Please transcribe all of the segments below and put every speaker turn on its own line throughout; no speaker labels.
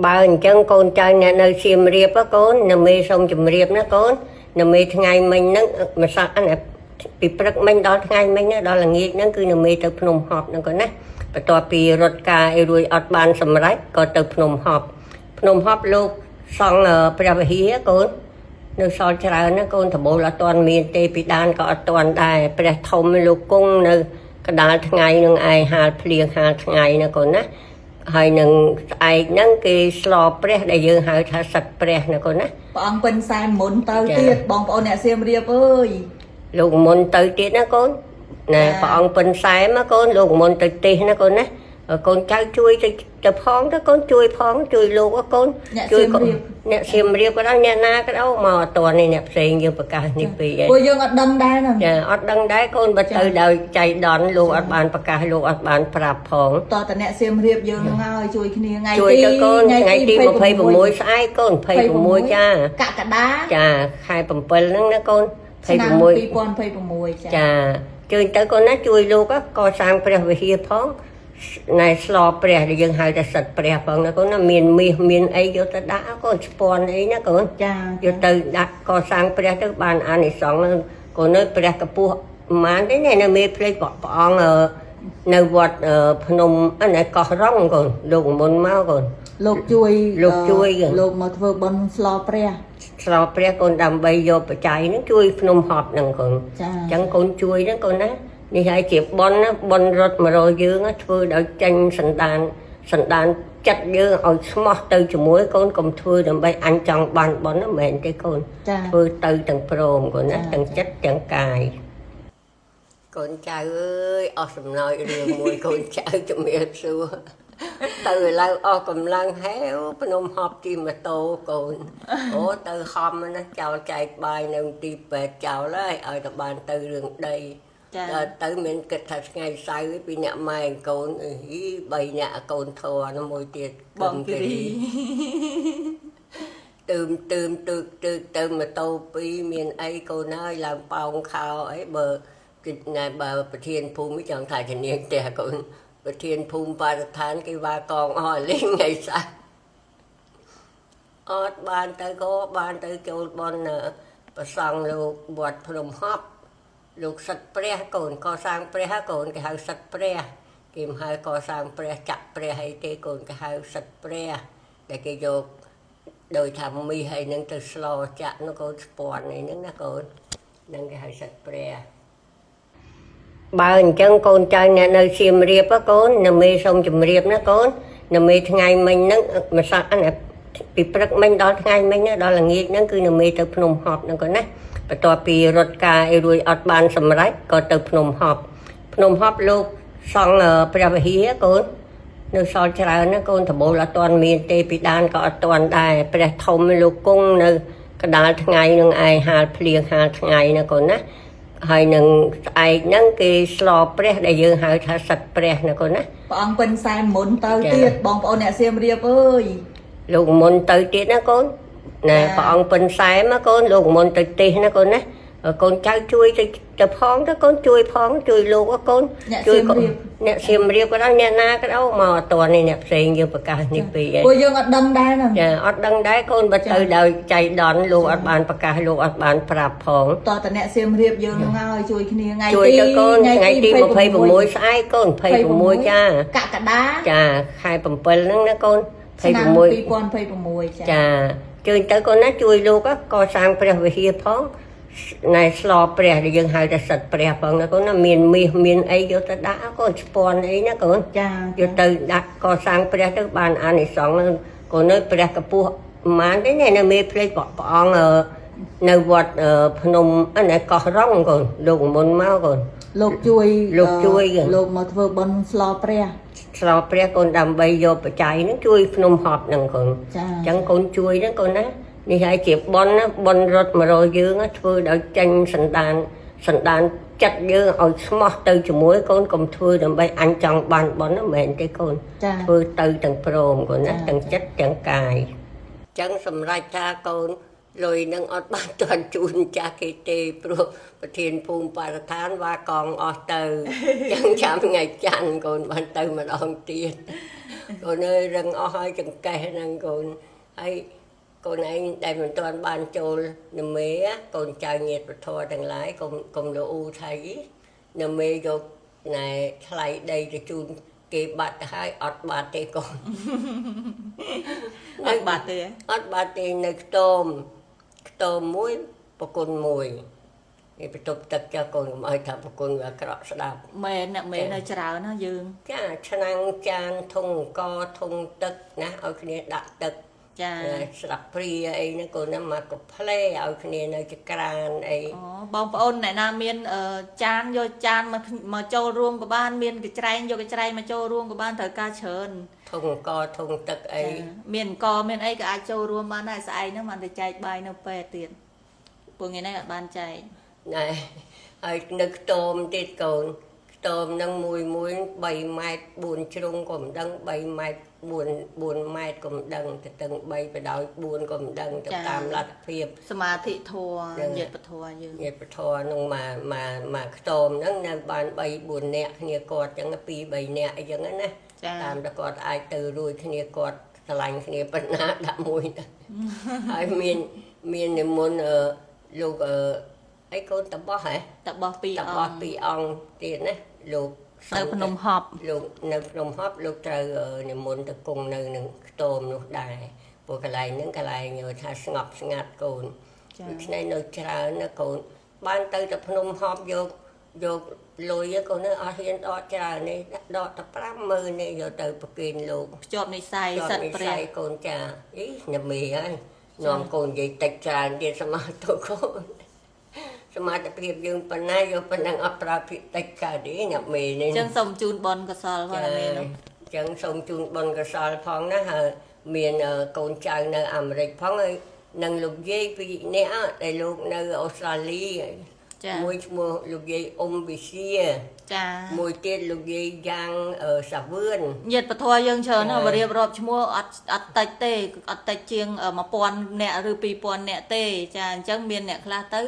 បើអញ្ចឹងកូនចៅអ្នកនៅសៀមរាបកូននៅមេសូមជម្រាបណាកូននៅមេថ្ងៃមិញហ្នឹងម្សិលពីព្រឹកមិញដល់ថ្ងៃមិញណាដល់ល្ងាចហ្នឹងគឺនៅមេទៅភ្នំហប់ហ្នឹងកូនណាបន្ទាប់ពីរត់ការឲ្យរួចអត់បានសម្រេចក៏ទៅភ្នំហប់លោកសង់ព្រះវិហារកូននៅសល់ច្រើនណាកូនតបូលអត់ទាន់មានទេពីដានក៏អត់ទាន់ដែរព្រះធំលោកគង់នៅកដាលថ្ងៃនឹងឯងហាលភ្លៀងហាលថ្ងៃណាកូនណាហើយនឹងស្អែកហ្នឹងគេស្លព្រះដែលយើងហៅថាសឹកព្រះណាកូនណា
ព្រះអង្គពិនសែនមុនទៅទៀតបងប្អូនអ្នកសៀមរាបអើយ
លោកមុនទៅទៀតណាកូនណាព្រះអង្គពិនសែនណាកូនលោកមុនទៅទេសណាកូនណាកូនចៅជួយទៅផងទៅកូនជួយផងជួយលោកកូនជួយអ្នកសៀមរាបក៏ដល់អ្នកណាក៏ដល់មកអត់តនេះអ្នកផ្សេងយើងប្រកាសនេះពេកហើយ
ពួកយើងអត់ដឹងដែរណា
ចាអត់ដឹងដែរកូនបើទៅដោយចៃដន្យលោកអត់បានប្រកាសលោកអត់បានប្រាប់ផង
តតអ្នកសៀមរាបយើងហើយជួយគ្នាថ្ងៃ
ទីជួយទៅកូនថ្ងៃទី26ស្អែកកូន26ចា
កក្កដា
ចាខែ7ហ្នឹងណាកូន
2026
ចាជួយទៅកូនណាជួយលោកក៏សាងព្រះវិហារផងណែស្លព្រះដែលយើងហៅថាសិតព្រះផងណាកូនណាមានមាសមានអីយកទៅដាក់កូនស្ពាន់អីណាកូន
ចា
យកទៅដាក់កសាងព្រះទៅបានអានិសង្ឃកូននៅព្រះកពស់ម៉ានទេនៅមេភ្លេចព្រះអង្គនៅវត្តភ្នំណែកោះរងកូនលោកមុនមកកូន
លោកជួយ
លោក
មកធ្វើបុណ្យស្លព្រះ
កូនដើម្បីយកបច្ច័យហ្នឹងជួយភ្នំហប់ហ្នឹងកូន
ចា
អញ្ចឹងកូនជួយហ្នឹងកូនណានេះហើយជាប៉ុនណាប៉ុនរត់មករកយើងធ្វើដោយចេញសន្តានចិត្តយើងឲ្យស្មោះទៅជាមួយកូនកុំធ្វើដើម្បីអញចង់បានប៉ុនណាមិនមែនទេកូនធ្វើទៅទាំងព្រមកូនណាទាំងចិត្តទាំងកាយកូនចៅអើយអស់សំណោចរឿងមួយកូនចៅជំរាបសួរទៅឥឡូវអស់កម្លាំងហេវភ្នំហប់ជិះម៉ូតូកូនអូទៅហំណាចោលចែកបាយនៅទីពេទ្យចោលហើយឲ្យទៅបានទៅរឿងដីទៅមានគិតថាថ្ងៃសៅរ៍ពីអ្នកម៉ែកូន3អ្នកកូនធរនោះមួយទៀត
បងគិរី
ទៅម៉ូតូ2មានអីកូនហើយឡើងប៉ោងខោអីបើគិតណែបើប្រធានភូមិចង់ថាជំនាញផ្ទះកូនប្រធានភូមិបរិស្ថានគេវាកងអស់លេងថ្ងៃសៅរ៍អត់បានទៅក៏បានទៅចូលបនប្រសង់លោកវត្តភ្នំហប់លោកសិតព្រះកូនកសាងព្រះកូនគេហៅសិតព្រះគេមិនហៅកសាងព្រះចាក់ព្រះអីទេកូនគេហៅសិតព្រះដែលគេយកដោយថាមីហើយនឹងទៅស្លចាក់នោះកូនស្ពាន់អីហ្នឹងណាកូននឹងគេហៅសិតព្រះបើអញ្ចឹងកូនចៅអ្នកនៅសៀមរាបកូននៅមេសូមជម្រាបណាកូននៅមេថ្ងៃមិញហ្នឹងម្សិលពីព្រឹកមិញដល់ថ្ងៃមិញណាដល់ល្ងាចហ្នឹងគឺនៅមេទៅភ្នំហប់ហ្នឹងកូនណាបន្ទាប់ពីរត់ការឲ្យរួចអត់បានសម្រេចក៏ទៅភ្នំហប់លោកសង់ព្រះវិហារកូននៅសល់ច្រើនណាកូនតបូលអត់ទាន់មានទេពីដានក៏អត់ទាន់ដែរព្រះធំលោកគង់នៅកដាលថ្ងៃនឹងឯងហាលភ្លៀងហាលថ្ងៃណាកូនណាហើយនឹងស្អែកហ្នឹងគេស្លព្រះដែលយើងហៅថាសឹកព្រះណាកូនណា
ព្រះអង្គពិនសែនមុនទៅទៀតបងប្អូនអ្នកសៀមរាបអើយ
លោកមុនទៅទៀតណាកូនណែព្រះអង្គពិនសែនណាកូនលោកមុនទៅទេសណាកូនណាកូនចៅជួយទៅផងទៅកូនជួយផងជួយលោកកូន
ជួយ
អ្នកសៀមរាបក៏ដល់អ្នកណាក៏ដល់មកអត់តនេះអ្នកផ្សេងយើងប្រកាសនេះពេកហើយ
ពួកយើងអត់ដឹងដែរណា
ចាអត់ដឹងដែរកូនបើទៅដោយចៃដន្យលោកអត់បានប្រកាសលោកអត់បានប្រាប់ផង
តតអ្នកសៀមរាបយើងហើយជួយគ្នាថ្ងៃទី
ជួយទៅកូនថ្ងៃទី26ស្អែកកូន26ចា
កក្កដា
ចាខែ7ហ្នឹងណាកូន
2026
ចាជួយទៅកូនណាជួយលោកក៏សាងព្រះវិហារផងណែស្លព្រះដែលយើងហៅថាសិតព្រះផងណាកូនណាមានមាសមានអីយកទៅដាក់កូនស្ពាន់អីណាកូន
ចា
យកទៅដាក់កសាងព្រះទៅបានអានិសង្ឃកូននៅព្រះកពស់ម៉ានទេនៅមេភ្លេចព្រះអង្គនៅវត្តភ្នំណែកោះរងកូនលោកមុនមកកូន
លោកជួយ
លោក
មកធ្វើបុណ្យស្លព្រះ
កូនដើម្បីយកបច្ច័យហ្នឹងជួយភ្នំហប់ហ្នឹងកូន
ចា
អញ្ចឹងកូនជួយហ្នឹងកូនណានេះហើយជាប៉ុនណាប៉ុនរត់មករកយើងធ្វើដោយចេញសន្តានចិត្តយើងឲ្យស្មោះទៅជាមួយកូនកុំធ្វើដើម្បីអញចង់បានប៉ុនណាមិនមែនទេកូនធ្វើទៅទាំងព្រមកូនណាទាំងចិត្តទាំងកាយអញ្ចឹងសម្រាប់ថាកូន លុយនឹងអត់បានទាន់ជូនចាស់គេទេព្រោះប្រធានភូមិបរិស្ថានវាកងអស់ទៅចឹងចាំថ្ងៃច័ន្ទកូនបានទៅម្ដងទៀតកូនអើយរឹងអស់ហើយចង្កេះហ្នឹងកូនហើយកូនឯងដែលមិនទាន់បានចូលនមេកូនចៅញាតិពធទាំងឡាយកុំលូថៃនមេយកណែថ្លៃដីទៅជូនគេបាត់ទៅហើយអត់បាត់ទេកូន
អត់បាត់ទេ
អត់បាត់ទេនៅខ្ទមមួយប្រគុណមួយនេះបន្ទប់ទឹកចាកូនកុំឲ្យថាប្រគុណវាអាក្រក់ស្ដាប់
មែនអ្នកមែននៅច្រើនណាយើង
ចាឆ្នាំងចានធុងអង្គធុងទឹកណាឲ្យគ្នាដាក់ទឹក
ចា
ស្ដាប់ព្រាអីហ្នឹងកូនណាមកកាផ្លេឲ្យគ្នានៅចក្រានអី
អូបងប្អូនអ្នកណាមានចានយកចានមកចូលរួមក៏បានមានកញ្ច្រែងយកកញ្ច្រែងមកចូលរួមក៏បានត្រូវការច្រើន
ធុងអង្គធុងទឹកអី
មានអង្គមានអីក៏អាចចូលរួមបានដែរស្អែកហ្នឹងបានទៅចែកបាយនៅពេទ្យទៀតពួកថ្ងៃនេះអត់បានចែក
ណែហើយនៅខ្ទមទៀតកូនខ្ទមហ្នឹងមួយ3ម៉ែត្រ4ជ្រុងក៏មិនដឹង3ម៉ែត្រ4ម៉ែត្រក៏មិនដឹងទៅទាំង3បដោយ4ក៏មិនដឹងទៅតាមលទ្ធភាព
សមាធិធัวញាតិពធយើង
ញាតិពធនឹងមកខ្ទមហ្នឹងនៅបាន3 4នាក់គ្នាគាត់ចឹង2 3នាក់អីចឹងណា
ចា
តាមតែគាត់អាចទៅរួចគ្នាគាត់ឆ្លាញ់គ្នាប៉ុណ្ណាដាក់មួយទៅហើយមាននិមន្តលោកអីកូនតបោះហ៎
តបោះពីរ
ត
អ
បោះ
ង
ពីរអង្គទៀតណាលោក
នៅភ្នំហប់
លោកនៅភ្នំហប់លោកត្រូវនិមន្តទៅគង់នៅនឹងខ្ទមនោះដែរព្រោះកន្លែងហ្នឹងកន្លែងថាស្ងប់ស្ងាត់កូន
ចា
ដូច្នេះនៅច្រើនណាកូនបានទៅតែភ្នំហប់យកលុយកូននៅអត់ហ៊ានដកច្រើននេះដកតែ50000នេះយកទៅប្រគេនលោក
ភ្ជាប់និស័យ
ច
សិ
ត
ត
និ
ព្រះ
ស័យកូនចាអីណាមីហើយនាំកូននិយាយតិចច្រើនទៀតសមាធិកូនសមាធិភាពយើងប៉ុណ្ណាយកប៉ុណ្ណឹងអត់ប្រើពាក្យតិចកើតទេណាមីនេះ
អញ្ចឹងសូមជូនបនកសលផងមែន
អញ្ចឹងសូមជូនបុណ្យកុសលផងណាហើយមានកូនចៅនៅអាមេរិកផងហើយនឹងលោកយាយពីរនាក់ដែលលោកនៅអូស្ត្រាលី
ចា
មួយឈ្មោះលោកយាយអ៊ុំវិជា
ចា
មួយទៀតលោកយាយយ៉ាងសាវឿន
ញាតិពធយើងច្រើនណាស់រៀបរាប់ឈ្មោះអត់តិចទេអត់តិចជាង1000នាក់ឬ2000នាក់ទេចាអញ្ចឹងមានអ្នកខ្លះទៅ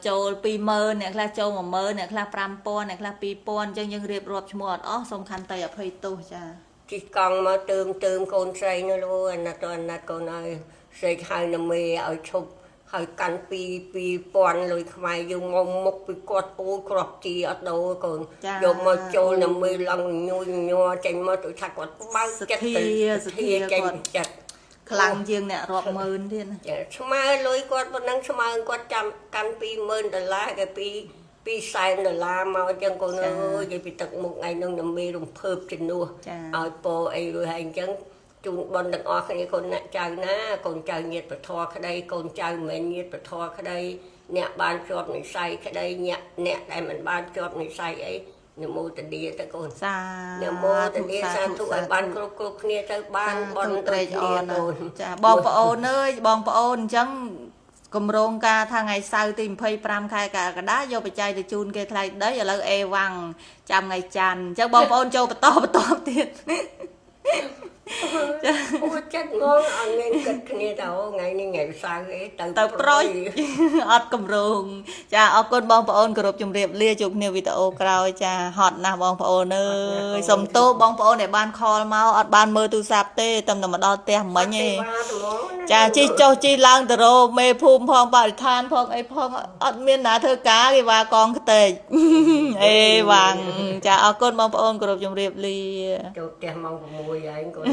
ចូល20000អ្នកខ្លះចូល10000អ្នកខ្លះ5000អ្នកខ្លះ2000អញ្ចឹងយើងរៀបរាប់ឈ្មោះអត់អស់សូមខន្តីអភ័យទោសចា
ជិះកង់មកទើមកូនស្រីនោះលោកអាណិតកូនឲ្យសេកហៅណាមេឲ្យឈប់ហើយកាន់2000លុយខ្មែរយើងមកមុខពីគាត់ពូគ្រាប់ជីអត់ដូរកូនយកមកចូលណាមេឡើងញញ័រចេញមកទៅថាគាត់បើកចិត្តសធាចេញចិត្ត
ខ្លាំងជាងអ្នករាប់ម៉ឺនទៀតណា
ចាស្មើលុយគាត់ប៉ុណ្ណឹងស្មើគាត់ចាំកាន់$20000គេ$200,000មកអញ្ចឹងកូនអើយនិយាយពីទឹកមុខថ្ងៃនោះណាមេរំភើបជំនួសឲ្យពោអីរួចហើយអញ្ចឹងជូនបុណ្យទាំងអស់គ្នាកូនអ្នកចៅណាកូនចៅញាតិពធក្តីកូនចៅមិនញាតិពធក្តីអ្នកបានជាប់និស័យក្តីអ្នកដែលមិនបានជាប់និស័យអីនមោទនីទៅកូន
សា
នមោទនីសាធុឲ្យបានគ្រប់គ្នាទៅបានបុណ្យ
ត្រេកអរ
កូន
ចាបងប្អូនអើយបងប្អូនអញ្ចឹងគម្រោងការថាថ្ងៃសៅរ៍ទី25ខែកក្កដាយកបច្ច័យទៅជូនគេថ្លៃដីឥឡូវអេវ៉ាំងចាំថ្ងៃច័ន្ទអញ្ចឹងបងប្អូនចូលបន្តទៀត
អូចិត្តងងអត់មានគិតគ្នាទៅថ្ងៃនេះថ្ងៃសៅរ៍អីទៅ
ប្រុយ អត់កម្រងចាអរគុណបងប្អូនគោរពជំរាបលាជួបគ្នាវីដេអូក្រោយចាហត់ណាស់បងប្អូនអើយសុំទោសបងប្អូនដែលបានខលមកអត់បានមើលទូរស័ព្ទទេតែមកដល់ផ្ទះមិញទេចាជិះចុះជិះឡើងទៅរោមេភូមិផងបរិស្ថានផងអីផងអត់មានណាធ្វើការគេវាកងខ្ទេច អេវ៉ាំងចាអរគុណបងប្អូនគោរពជំរាបលា
ចូលផ្ទះម៉ោង6ហើយកូន